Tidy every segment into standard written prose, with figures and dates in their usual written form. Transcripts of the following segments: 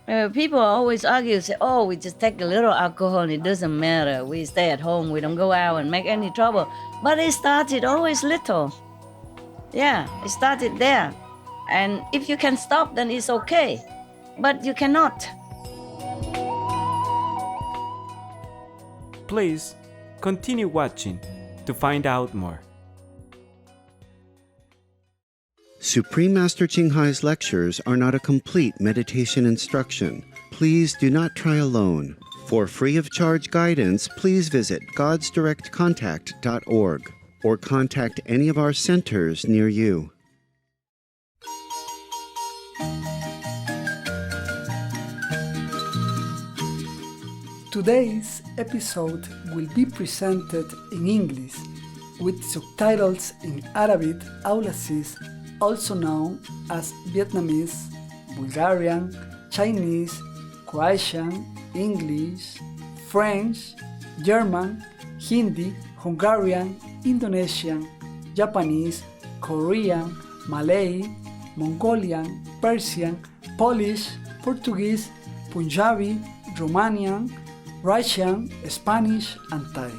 People always argue, say, oh, we just take a little alcohol and it doesn't matter. We stay at home, we don't go out and make any trouble. But it started always little. Yeah, it started there. And if you can stop, then it's okay. But you cannot. Please continue watching to find out more. Supreme Master Ching Hai's lectures are not a complete meditation instruction. Please do not try alone. For free of charge guidance, please visit godsdirectcontact.org or contact any of our centers near you. Today's episode will be presented in English with subtitles in Arabic, Aulasis, also known as Vietnamese, Bulgarian, Chinese, Croatian, English, French, German, Hindi, Hungarian, Indonesian, Japanese, Korean, Malay, Mongolian, Persian, Polish, Portuguese, Punjabi, Romanian, Russian, Spanish, and Thai.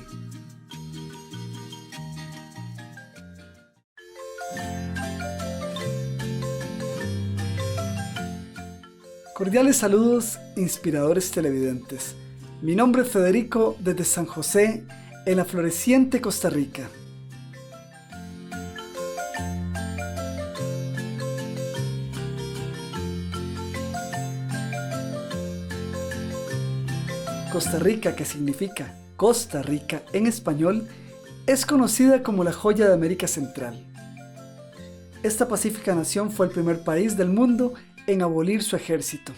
Cordiales saludos, inspiradores televidentes. Mi nombre es Federico desde San José, en la floreciente Costa Rica. Costa Rica, que significa Costa Rica en español, es conocida como la joya de América Central. Esta pacífica nación fue el primer país del mundo en abolir su ejército.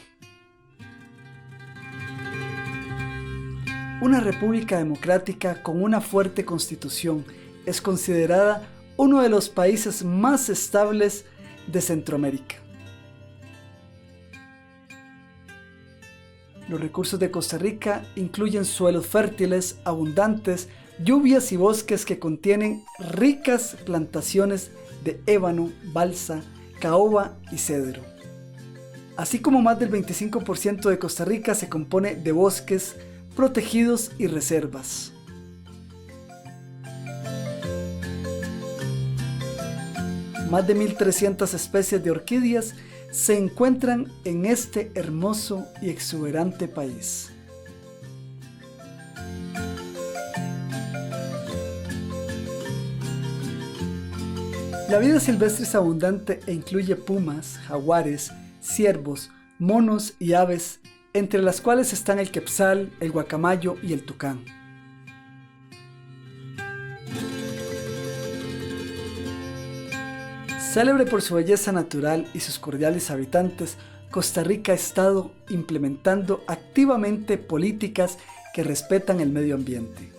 Una república democrática con una fuerte constitución, es considerada uno de los países más estables de Centroamérica. Los recursos de Costa Rica incluyen suelos fértiles, abundantes, lluvias y bosques que contienen ricas plantaciones de ébano, balsa, caoba y cedro. Así como más del 25% de Costa Rica se compone de bosques protegidos y reservas. Más de 1.300 especies de orquídeas se encuentran en este hermoso y exuberante país. La vida silvestre es abundante e incluye pumas, jaguares, ciervos, monos y aves, entre las cuales están el quetzal, el guacamayo y el tucán. Célebre por su belleza natural y sus cordiales habitantes, Costa Rica ha estado implementando activamente políticas que respetan el medio ambiente.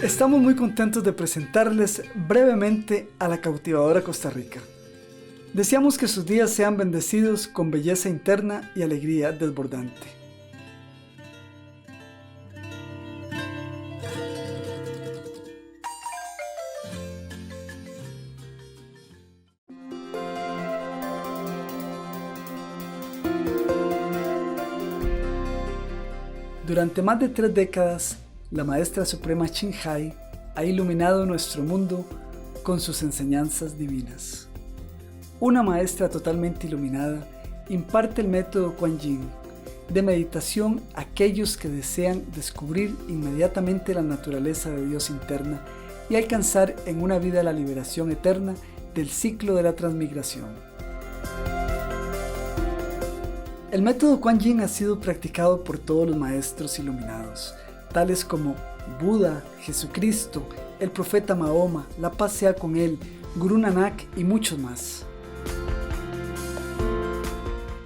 Estamos muy contentos de presentarles brevemente a la cautivadora Costa Rica. Deseamos que sus días sean bendecidos con belleza interna y alegría desbordante. Durante más de 3 décadas, la Maestra Suprema Ching Hai ha iluminado nuestro mundo con sus enseñanzas divinas. Una maestra totalmente iluminada imparte el método Kuan Yin de meditación a aquellos que desean descubrir inmediatamente la naturaleza de Dios interna y alcanzar en una vida la liberación eterna del ciclo de la transmigración. El método Kuan Yin ha sido practicado por todos los maestros iluminados, tales como Buda, Jesucristo, el profeta Mahoma, la paz sea con él, Gurú Nanak y muchos más.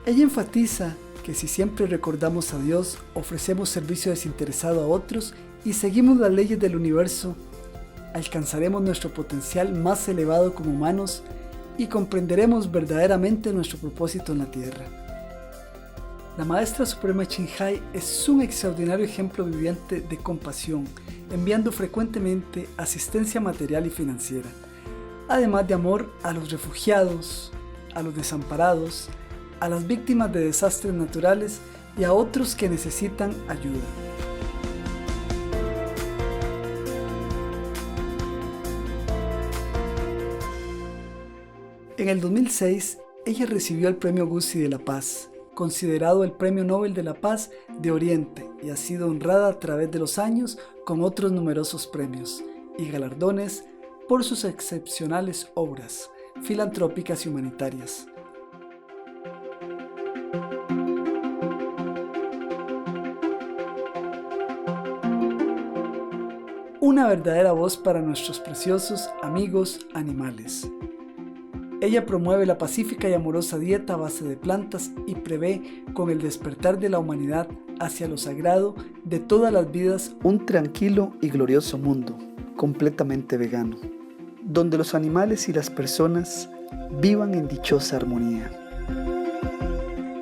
Ella enfatiza que si siempre recordamos a Dios, ofrecemos servicio desinteresado a otros y seguimos las leyes del universo, alcanzaremos nuestro potencial más elevado como humanos y comprenderemos verdaderamente nuestro propósito en la tierra. La Maestra Suprema Chinhai es un extraordinario ejemplo viviente de compasión, enviando frecuentemente asistencia material y financiera, además de amor a los refugiados, a los desamparados, a las víctimas de desastres naturales y a otros que necesitan ayuda. En el 2006, ella recibió el Premio Guzzi de la Paz, considerado el Premio Nobel de la Paz de Oriente, y ha sido honrada a través de los años con otros numerosos premios y galardones por sus excepcionales obras filantrópicas y humanitarias. Una verdadera voz para nuestros preciosos amigos animales. Ella promueve la pacífica y amorosa dieta a base de plantas y prevé, con el despertar de la humanidad hacia lo sagrado de todas las vidas, un tranquilo y glorioso mundo, completamente vegano, donde los animales y las personas vivan en dichosa armonía.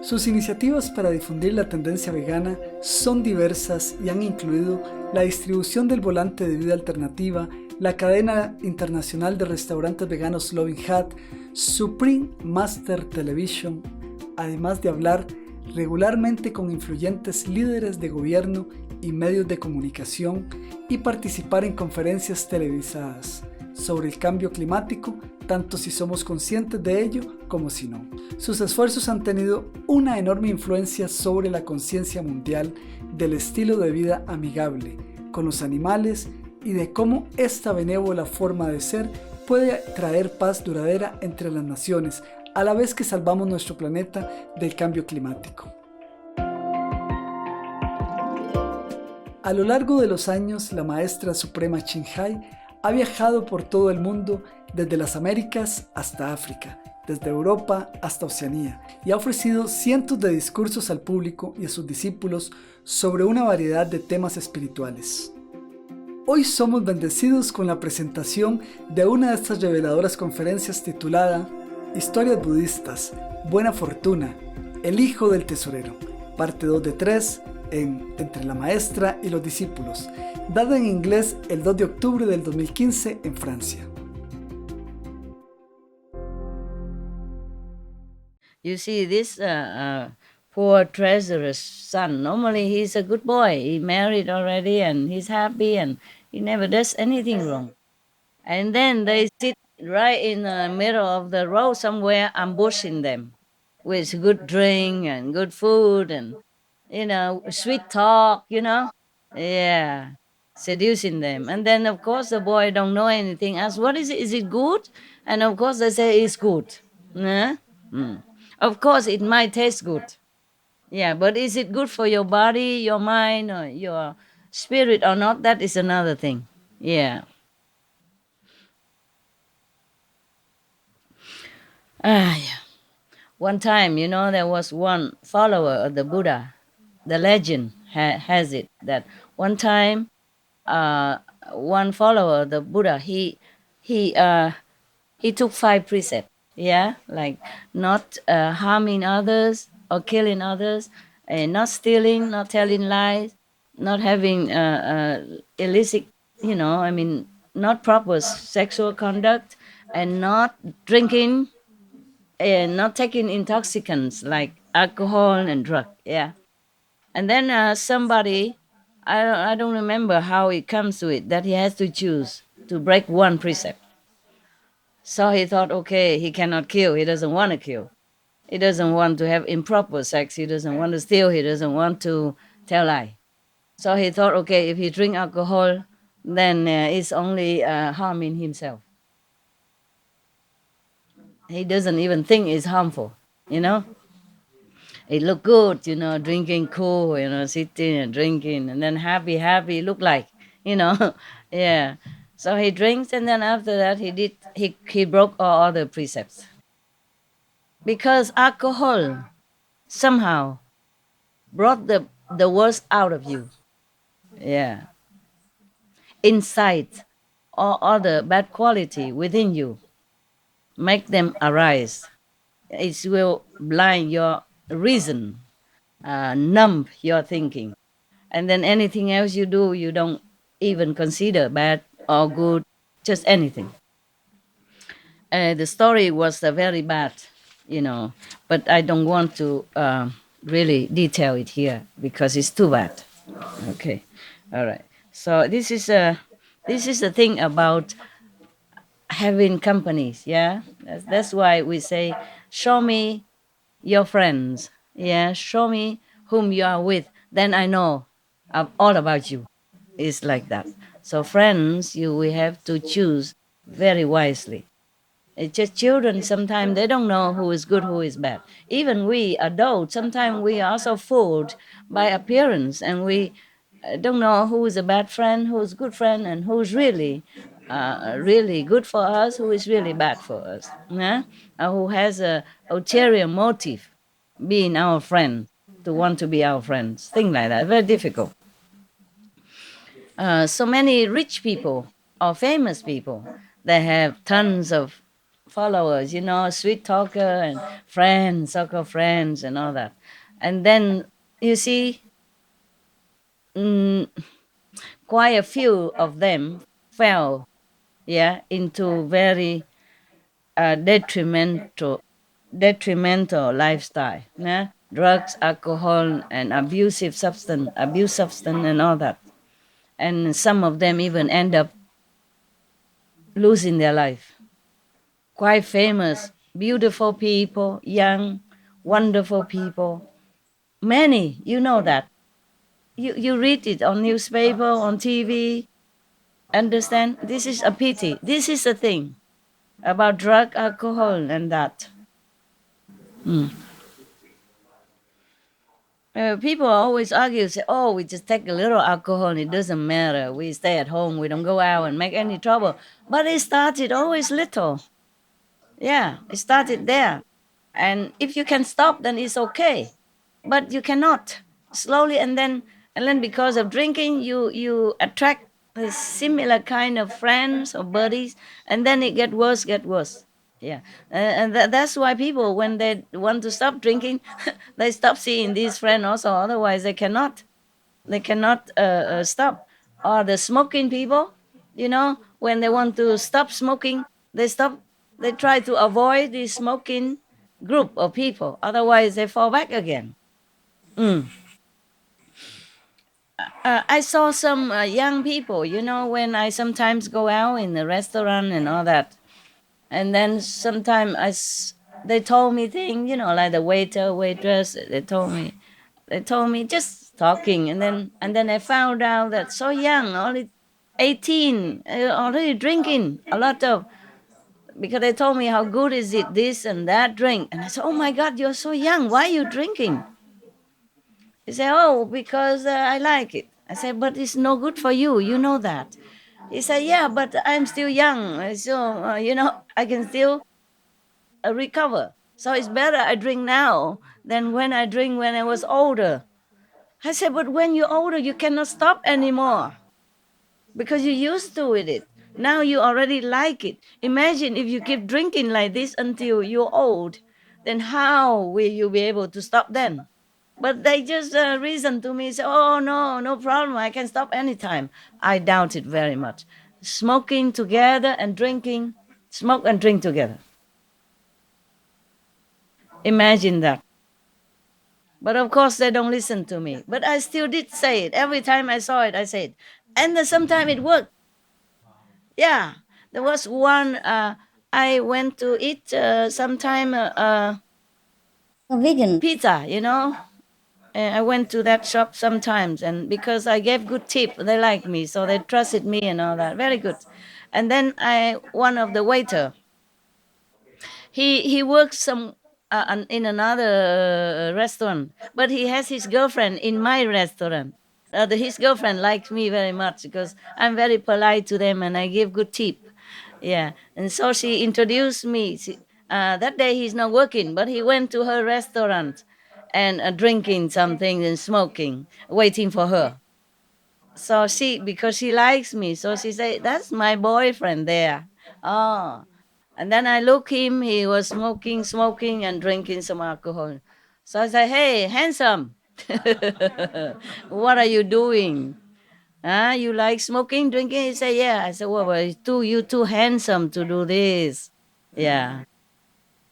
Sus iniciativas para difundir la tendencia vegana son diversas y han incluido la distribución del volante de vida alternativa, la cadena internacional de restaurantes veganos Loving Hut, Supreme Master Television, además de hablar regularmente con influyentes líderes de gobierno y medios de comunicación y participar en conferencias televisadas sobre el cambio climático, tanto si somos conscientes de ello como si no. Sus esfuerzos han tenido una enorme influencia sobre la conciencia mundial del estilo de vida amigable con los animales y de cómo esta benévola forma de ser puede traer paz duradera entre las naciones, a la vez que salvamos nuestro planeta del cambio climático. A lo largo de los años, la Maestra Suprema Chinhai ha viajado por todo el mundo, desde las Américas hasta África, desde Europa hasta Oceanía, y ha ofrecido cientos de discursos al público y a sus discípulos sobre una variedad de temas espirituales. Hoy somos bendecidos con la presentación de una de estas reveladoras conferencias titulada Historias budistas, Buena Fortuna, el Hijo del Tesorero, parte 2 de 3, Entre la Maestra y los Discípulos, dada en inglés el 2 de octubre del 2015 en Francia. You see, this poor treasurer's son, normally he's a good boy. He married already and he's happy and he never does anything wrong. And then they sit right in the middle of the road somewhere, ambushing them with good drink and good food and, sweet talk, Yeah, seducing them. And then, of course, the boy don't know anything. Asks, what is it? Is it good? And, of course, they say it's good. Of course, it might taste good. Yeah, but is it good for your body, your mind, or your spirit or not? That is another thing. Yeah. Yeah. One time, there was one follower of the Buddha. The legend has it that one time, one follower of the Buddha, he took 5 precepts. Yeah, like not harming others or killing others, and not stealing, not telling lies, not having illicit, not proper sexual conduct, and not drinking, and not taking intoxicants like alcohol and drug. Yeah, and then somebody, I don't remember how it comes to it, that he has to choose to break one precept. So he thought, okay, he cannot kill. He doesn't want to kill. He doesn't want to have improper sex. He doesn't want to steal. He doesn't want to tell lie. So he thought, okay, if he drink alcohol, then it's only harming himself. He doesn't even think it's harmful, It look good, drinking cool, sitting and drinking, and then happy, look like, yeah. So he drinks, and then after that he broke all other precepts. Because alcohol somehow brought the worst out of you. Yeah. Insight or other bad quality within you, make them arise. It will blind your reason numb your thinking. And then anything else you do, you don't even consider bad or good, just anything. The story was very bad, but I don't want to really detail it here because it's too bad. Okay, all right. So this is the thing about having companies. Yeah, that's why we say, show me your friends. Yeah, show me whom you are with. Then I know all about you. It's like that. So friends, we have to choose very wisely. It's just children, sometimes they don't know who is good, who is bad. Even we adults, sometimes we are also fooled by appearance, and we don't know who is a bad friend, who is a good friend, and who's really good for us, who is really bad for us. Yeah? Who has a ulterior motive being our friend, to want to be our friends, things like that. Very difficult. So many rich people or famous people, they have tons of followers, sweet talker and friends, so-called friends and all that. And then you see quite a few of them fell into very detrimental lifestyle. Yeah? Drugs, alcohol, and abuse substance and all that. And some of them even end up losing their life. Quite famous, beautiful people, young, wonderful people. Many, you know that. You read it on newspaper, on TV. Understand? This is a pity. This is the thing about drug, alcohol, and that. People always argue, say, oh, we just take a little alcohol and it doesn't matter. We stay at home. We don't go out and make any trouble. But it started always little. Yeah, it started there. And if you can stop, then it's okay. But you cannot. Slowly, and then because of drinking, you attract a similar kind of friends or buddies, and then it get worse. Yeah, and that's why people, when they want to stop drinking, they stop seeing these friends also. Otherwise, they cannot stop. Or the smoking people, when they want to stop smoking, they stop. They try to avoid the smoking group of people. Otherwise, they fall back again. I saw some young people, when I sometimes go out in the restaurant and all that. And then sometimes they told me things, like the waiter, waitress, they told me just talking. And then I found out that so young, only 18, already drinking a lot of, because they told me how good is it, this and that drink. And I said, oh my God, you're so young. Why are you drinking? He said, oh, because I like it. I said, but it's no good for you. You know that. He said, yeah, but I'm still young. So, I can still recover. So it's better I drink now than when I drink when I was older. I said, but when you're older, you cannot stop anymore because you're used to it. Now you already like it. Imagine if you keep drinking like this until you're old, then how will you be able to stop then? But they just reason to me, say, oh, no problem. I can stop anytime. I doubt it very much. Smoking together and drinking, smoke and drink together. Imagine that. But of course, they don't listen to me. But I still did say it. Every time I saw it, I said it. And then sometimes it worked. Yeah. There was one, I went to eat sometime a vegan pizza, I went to that shop sometimes, and because I gave good tip, they liked me, so they trusted me and all that. Very good. And then one of the waiter, he works in another restaurant, but he has his girlfriend in my restaurant. His girlfriend likes me very much because I'm very polite to them and I give good tip. Yeah, and so she introduced me. That day he's not working, but he went to her restaurant and drinking something and smoking, waiting for her. So because she likes me, so she said, that's my boyfriend there. Oh, and then I look him, he was smoking and drinking some alcohol. So I said, hey, handsome, What are you doing? You like smoking, drinking? He said, yeah. I said, well, you're too handsome to do this. Yeah.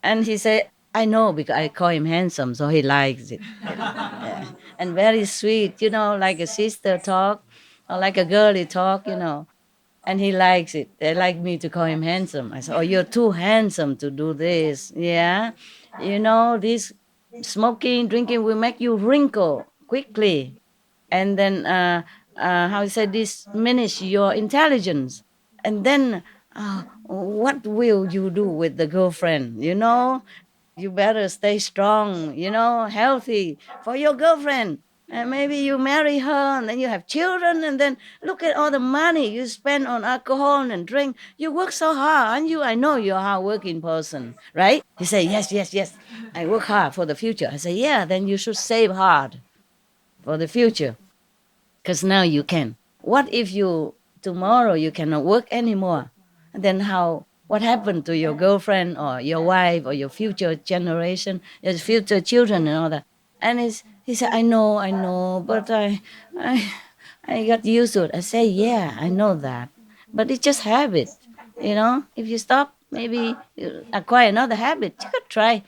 And he said, I know, because I call him handsome, so he likes it. Yeah. And very sweet, like a sister talk, or like a girly talk, And he likes it. They like me to call him handsome. I said, oh, you're too handsome to do this. Yeah. This smoking, drinking will make you wrinkle quickly. And then, how you say, this diminish your intelligence. And then, what will you do with the girlfriend? You better stay strong, healthy for your girlfriend. And maybe you marry her and then you have children, and then look at all the money you spend on alcohol and drink. You work so hard, aren't you? I know you're a hard-working person, right? He said, yes. I work hard for the future. I said, yeah, then you should save hard for the future, because now you can. What if tomorrow you cannot work anymore? And then what happened to your girlfriend or your wife or your future generation, your future children and all that? And he said, I know, but I got used to it. I say, yeah, I know that. But it's just habit, If you stop, maybe you acquire another habit. You could try.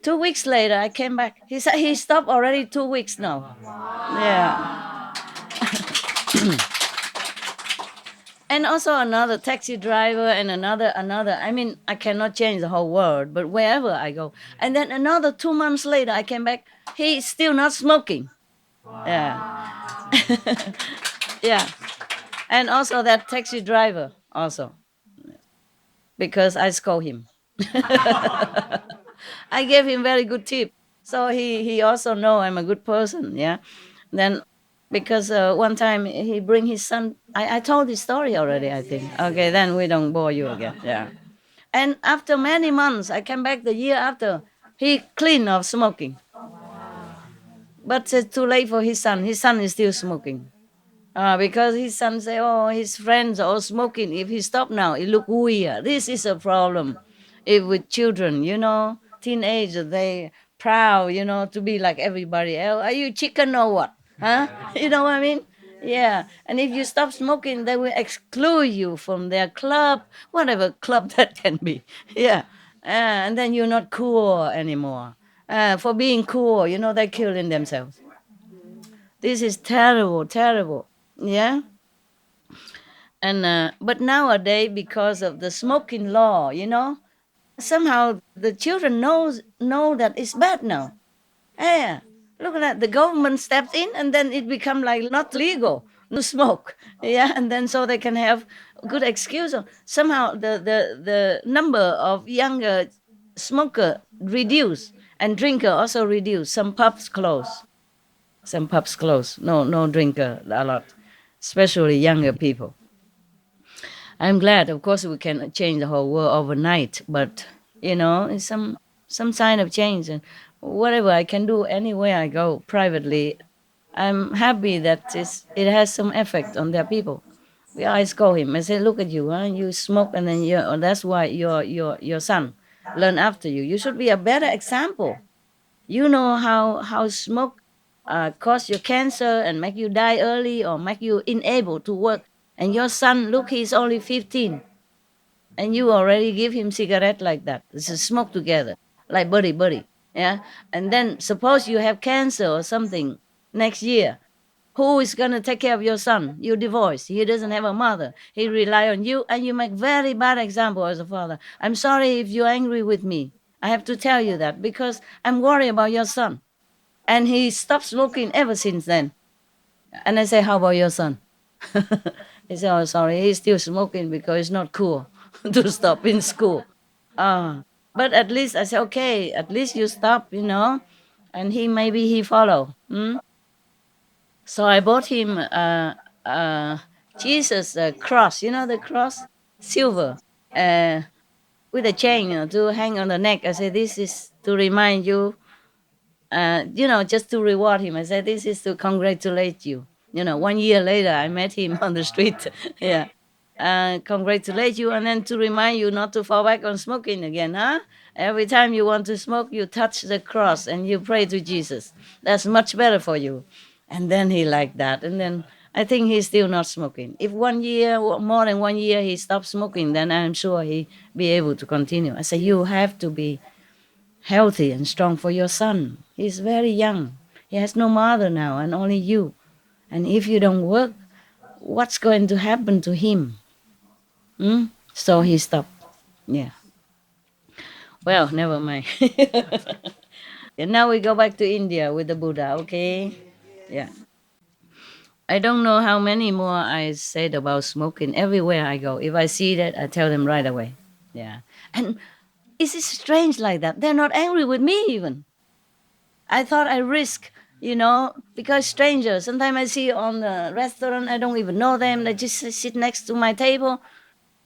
2 weeks later, I came back. He said he stopped already 2 weeks now. Yeah. And also another taxi driver and another. I mean, I cannot change the whole world, but wherever I go. And then another 2 months later, I came back. He's still not smoking. Yeah. Yeah. And also that taxi driver also. Because I scold him. I gave him very good tip. So he also know I'm a good person, yeah. Then because one time he bring his son. I told this story already, I think. Okay, then we don't bore you again. Yeah. And after many months, I came back the year after. He clean of smoking. But it's too late for his son. His son is still smoking. Because his son say, oh, his friends are all smoking. If he stop now, it look weird. This is a problem. If with children, teenagers, they proud, to be like everybody else. Are you chicken or what? Huh? You know what I mean? Yeah. And if you stop smoking, they will exclude you from their club, whatever club that can be. Yeah. And then you're not cool anymore. For being cool, they're killing themselves. This is terrible, terrible. Yeah. And but nowadays, because of the smoking law, somehow the children know that it's bad now. Yeah. Look at that. The government stepped in, and then it become like not legal to smoke. Yeah, and then so they can have good excuse. Somehow the number of younger smoker reduce, and drinker also reduce. Some pubs close. No drinker a lot, especially younger people. I'm glad, of course, we can change the whole world overnight, but it's some sign of change. And whatever I can do anywhere I go privately, I'm happy that it has some effect on their people. I scold him. I say, look at you, you smoke, and then that's why your son learn after you. You should be a better example. You know how smoke cause you cancer and make you die early or make you unable to work. And your son, look, he's only 15. And you already give him cigarette like that. It's a smoke together, like buddy. Yeah. And then suppose you have cancer or something next year. Who is going to take care of your son? You divorced. He doesn't have a mother. He rely on you, and you make very bad example as a father. I'm sorry if you're angry with me. I have to tell you that because I'm worried about your son. And he stopped smoking ever since then. And I say, how about your son? He said, oh, sorry, he's still smoking because it's not cool to stop in school. But at least I said, okay, at least you stop, and maybe he follow. So I bought him Jesus cross, the cross, silver, with a chain to hang on the neck. I said, this is to remind you, just to reward him. I said, this is to congratulate you. 1 year later, I met him on the street. Yeah. Congratulate you, and then to remind you not to fall back on smoking again, huh? Every time you want to smoke, you touch the cross and you pray to Jesus. That's much better for you. And then he liked that. And then I think he's still not smoking. If 1 year, more than 1 year, he stops smoking, then I'm sure he'll be able to continue. I say, you have to be healthy and strong for your son. He's very young. He has no mother now and only you. And if you don't work, what's going to happen to him? So he stopped. Yeah. Well, never mind. And now we go back to India with the Buddha, okay? Yeah. I don't know how many more I said about smoking everywhere I go. If I see that, I tell them right away. Yeah. And it's strange like that. They're not angry with me even. I thought I risk, because strangers, sometimes I see on the restaurant, I don't even know them. They just sit next to my table.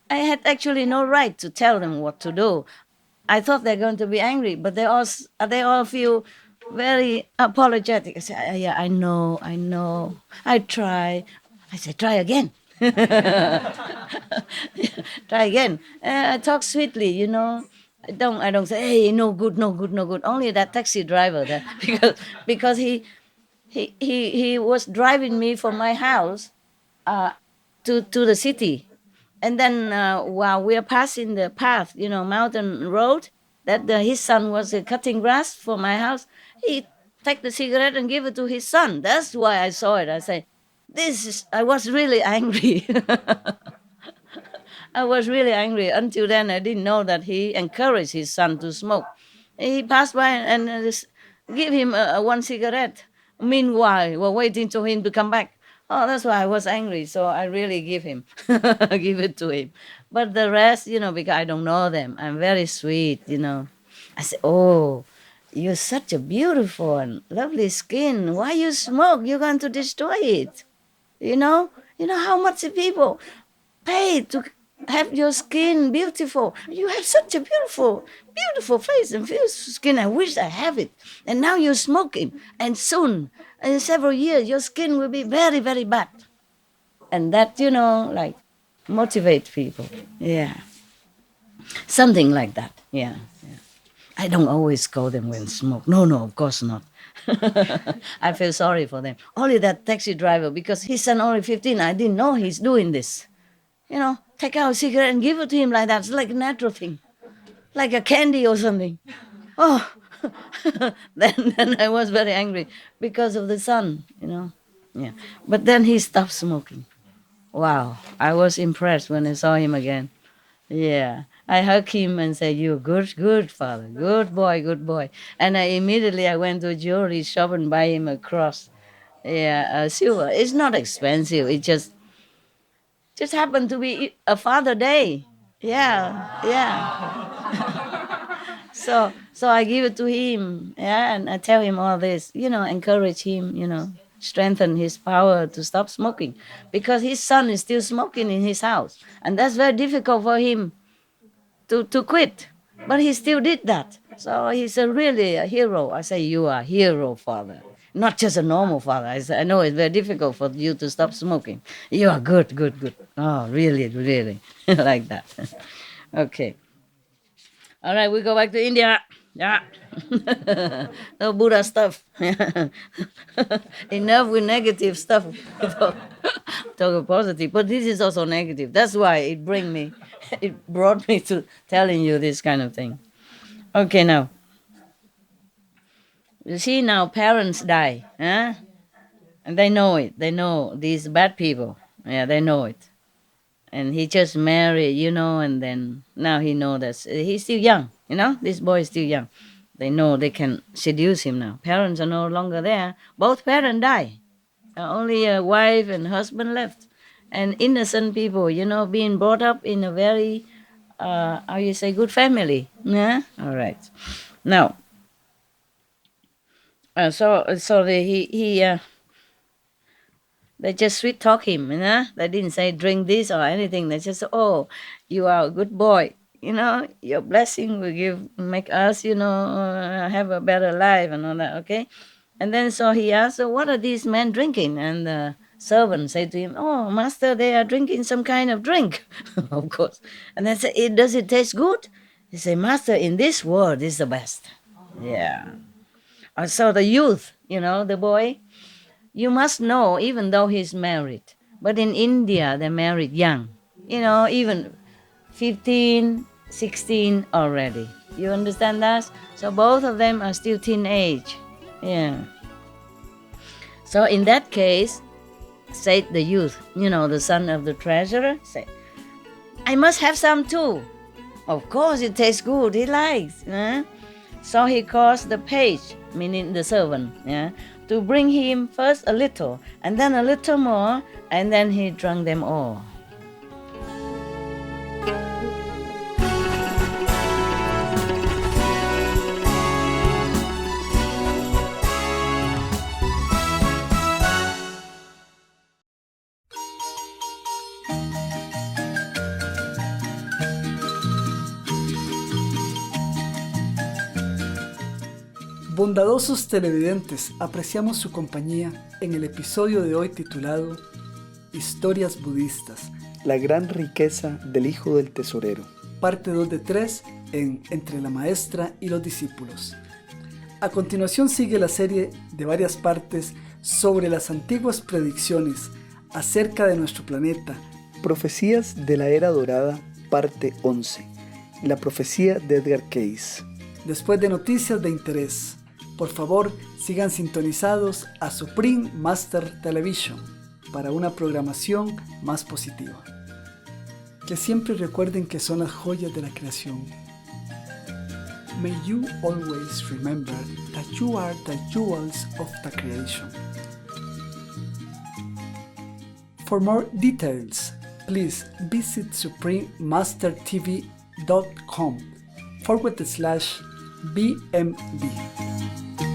I had actually no right to tell them what to do. I thought they're going to be angry, but they all feel very apologetic. I say, yeah, I know. I try. I say, try again. Try again. I talk sweetly, I don't say, hey, no good. Only that taxi driver there, because he was driving me from my house to the city. And then while we are passing the path, mountain road, that his son was cutting grass for my house, he take the cigarette and give it to his son. That's why I saw it. I say, I was really angry. I was really angry. Until then, I didn't know that he encouraged his son to smoke. He passed by and just give him one cigarette. Meanwhile, we're waiting for him to come back. Oh, that's why I was angry. So I really give it to him. But the rest, because I don't know them, I'm very sweet, I say, oh, you're such a beautiful and lovely skin. Why you smoke? You're going to destroy it. You know how much people pay to have your skin beautiful. You have such a beautiful face and beautiful skin. I wish I have it. And now you're smoking. And soon, in several years, your skin will be very, very bad. And that, motivate people. Yeah. Something like that. Yeah. I don't always scold them when smoke. No, of course not. I feel sorry for them. Only that taxi driver, because his son only 15, I didn't know he's doing this. Take out a cigarette and give it to him like that. It's like a natural thing. Like a candy or something. Oh, then I was very angry because of the son, Yeah. But then he stopped smoking. Wow, I was impressed when I saw him again. Yeah. I hugged him and said, you're good father, good boy. And I went to a jewelry shop and buy him a cross. Yeah, silver. It's not expensive. It just happened to be a Father Day. Yeah. So I give it to him, and I tell him all this, encourage him, strengthen his power to stop smoking, because his son is still smoking in his house, and that's very difficult for him to quit, but he still did that. So he's really a hero. I say, you are a hero, father, not just a normal father. I say, I know it's very difficult for you to stop smoking. You are good. Oh, really, like that. Okay. All right, we go back to India. Yeah. No Buddha stuff. Enough with negative stuff. Talk positive. But this is also negative. That's why it brought me to telling you this kind of thing. Okay, now. You see, now parents die. Huh? And they know it. They know these bad people. Yeah, they know it. And he just married, and then now he knows that he's still young, this boy is still young. They know they can seduce him now. Parents are no longer there. Both parents die. Only a wife and husband left. And innocent people, being brought up in a very, good family. Yeah? All right. Now, they just sweet talk him, They didn't say drink this or anything. They just, oh, you are a good boy. Your blessing will make us, have a better life and all that, okay? And then so he asked, so what are these men drinking? And the servant said to him, oh, master, they are drinking some kind of drink, of course. And they said, does it taste good? He said, Master, in this world is the best. Yeah. So the youth, the boy, you must know, even though he's married, but in India, they're married young, even 15, 16 already. You understand that? So both of them are still teenage. Yeah. So in that case, said the youth, the son of the treasurer, said, I must have some too. Of course, it tastes good, he likes. So he calls the page, meaning the servant, to bring him first a little, and then a little more, and then he drank them all. Bondadosos televidentes, apreciamos su compañía en el episodio de hoy titulado Historias budistas, la gran riqueza del hijo del tesorero. Parte 2 de 3 en Entre la maestra y los discípulos. A continuación sigue la serie de varias partes sobre las antiguas predicciones acerca de nuestro planeta. Profecías de la Era Dorada, parte 11. La profecía de Edgar Cayce. Después de noticias de interés, por favor, sigan sintonizados a Supreme Master Television para una programación más positiva. Que siempre recuerden que son las joyas de la creación. May you always remember that you are the jewels of the creation. For more details, please visit suprememastertv.com/BMD.